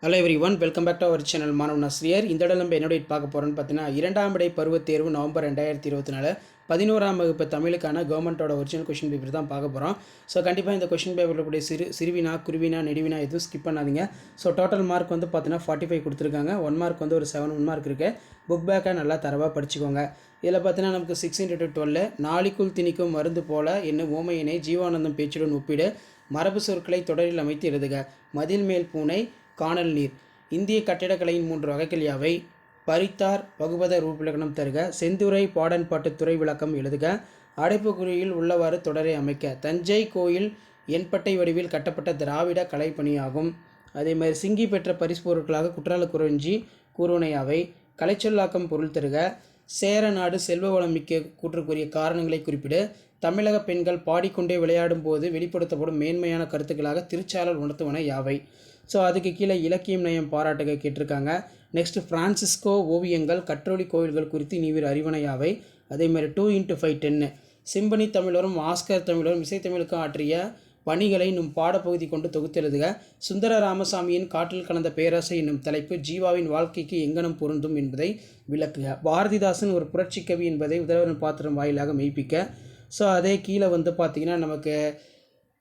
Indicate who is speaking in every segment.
Speaker 1: Hello everyone, welcome back to our channel மாணவன் ஆசிரியர். இந்த இடம் நம்ம என்னோட பார்க்க போகிறோன்னு பார்த்தீங்கன்னா, 2ஆம் விடை பருவத் தேர்வு நவம்பர் 2024 11ஆம் வகுப்பு தமிழுக்கான கவர்மெண்ட்டோட ஒரிஜினல் கொஷின் பேப்பர் தான் பார்க்க போகிறோம். ஸோ கண்டிப்பாக இந்த கொஷின் பேப்பரில் கூடிய சிறுவினா, குருவினா, நெடுவினா எதுவும் ஸ்கிப் பண்ணாதீங்க. ஸோ டோட்டல் மார்க் வந்து பார்த்தீங்கன்னா 45 கொடுத்துருக்காங்க. 1 மார்க் வந்து ஒரு 7 மார்க் இருக்குது. புக் பேக்கை நல்லா தரவாக படிச்சுக்கோங்க. இதில் பார்த்தீங்கன்னா நமக்கு 6x12 நாளிக்குள் திணிக்கும் மருந்து போல என்னும் ஓமையினை ஜீவானந்தம் பேச்சுடன் ஒப்பிடு. மரபு சொற்களை தொடரில் அமைத்து எழுதுக. மதில் மேல் பூனை, காணல் நீர். இந்திய கட்டிடக்கலையின் 3 வகைகள் யாவை? பரித்தார் வகுபத ரூபிலக்கணம் தருக. செந்துரை பாடன்பாட்டு துறை விளக்கம் எழுதுக. அடைப்புக்குறியில் உள்ளவாறு தொடரை அமைக்க. தஞ்சை கோயில் எண்பட்டை வடிவில் கட்டப்பட்ட திராவிட கலைப்பணியாகும். அதே மாதிரி சிங்கி பெற்ற பரிசு பொருட்களாக குற்றால குறிஞ்சி கூறுவனையாவை. கலைச்சொல்லாக்கம் பொருள் தருக. சேர நாடு செல்வ வளம் மிக்க கூற்றுக்குரிய காரணங்களை குறிப்பிடு. தமிழக பெண்கள் பாடிக்கொண்டே விளையாடும் போது வெளிப்படுத்தப்படும் மேன்மையான கருத்துக்களாக திருச்சாளர் உணர்த்துவன யாவை? ஸோ அதுக்கு கீழே இலக்கியம் நயம் பாராட்டுக கேட்டிருக்காங்க. நெக்ஸ்ட் ஃப்ரான்சிஸ்கோ ஓவியங்கள் கற்றொலி கோவில்கள் குறித்து நீவிர் அறிவனையாவை. அதேமாதிரி 2x5 10 சிம்பனி தமிழரும் ஆஸ்கர் தமிழரும் இசைத்தமிழுக்கு ஆற்றிய பணிகளை நம் பாடப்பகுதி கொண்டு தொகுத்தெழுதுக. சுந்தர ராமசாமியின் காற்றில் கலந்த பேராசை என்னும் தலைப்பு ஜீவாவின் வாழ்க்கைக்கு எங்கனம் பொருந்தும் என்பதை விளக்குக. பாரதிதாசன் ஒரு புரட்சி கவி என்பதை உதயவன் பாத்திரம் வாயிலாக மெய்ப்பிக்க. ஸோ அதே கீழே வந்து பார்த்திங்கன்னா நமக்கு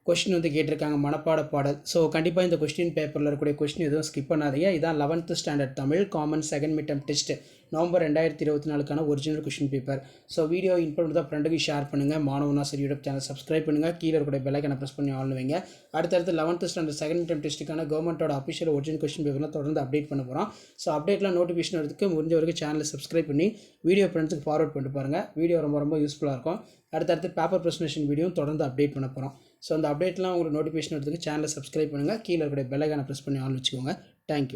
Speaker 1: கொஸ்டின் வந்து கேட்டிருக்காங்க மனப்பாட பாடல். ஸோ கண்டிப்பாக இந்த கொஸ்டின் பேப்பரில் இருக்கக்கூடிய கொஸ்டின் எதுவும் ஸ்கிப் பண்ணாதீங்க. இதான் 11th standard Tamil common second midterm test November 2024 original question paper. So video informative தான் ஃப்ரெண்டுக்கு ஷேர் பண்ணுங்கள். மாணவன் ஆசிரியர் யூடியூப் சேனல் சப்ஸ்கிரைப் பண்ணுங்கள். கீழே இருக்கக்கூடிய பெல்லைக்கனை ப்ரெஸ் பண்ணி ஆன் வைங்க. அடுத்தடுத்து 11th ஸ்டாண்டர்ட் செகண்ட் மிட்டம் டெஸ்ட்டுக்கான கவர்மெண்ட்டோட அஃபிஷியல் ஒரிஜினல் கொஸ்டின் பேப்பர்லாம் தொடர்ந்து அப்டேட் பண்ண போகிறோம். ஸோ அப்டேட்லாம் நோட்டிஃபிகேஷன் எடுத்துக்கு முடிஞ்ச வரைக்கும் சேனலை சப்ஸ்கிரைப் பண்ணி வீடியோ ஃப்ரெண்ட்ஸுக்கு ஃபார்வர்ட் பண்ணிட்டு பாருங்கள். வீடியோ ரொம்ப யூஸ்ஃபுல்லாக இருக்கும். அடுத்தடுத்து பேப்பர் ப்ரெசன்டேஷன் வீடியோ தொடர்ந்து அப்டேட் பண்ண போகிறோம். ஸோ அந்த அப்டேட்லாம் உங்களுக்கு நோட்டிஃபிகேஷன் எடுத்துக்கு சேனலை சப்ஸ்கிரைப் பண்ணுங்கள். கீழே இருக்கிற பெல் ஐகானை ப்ரெஸ் பண்ணி ஆன் வச்சுக்கோங்க. தேங்க்யூ.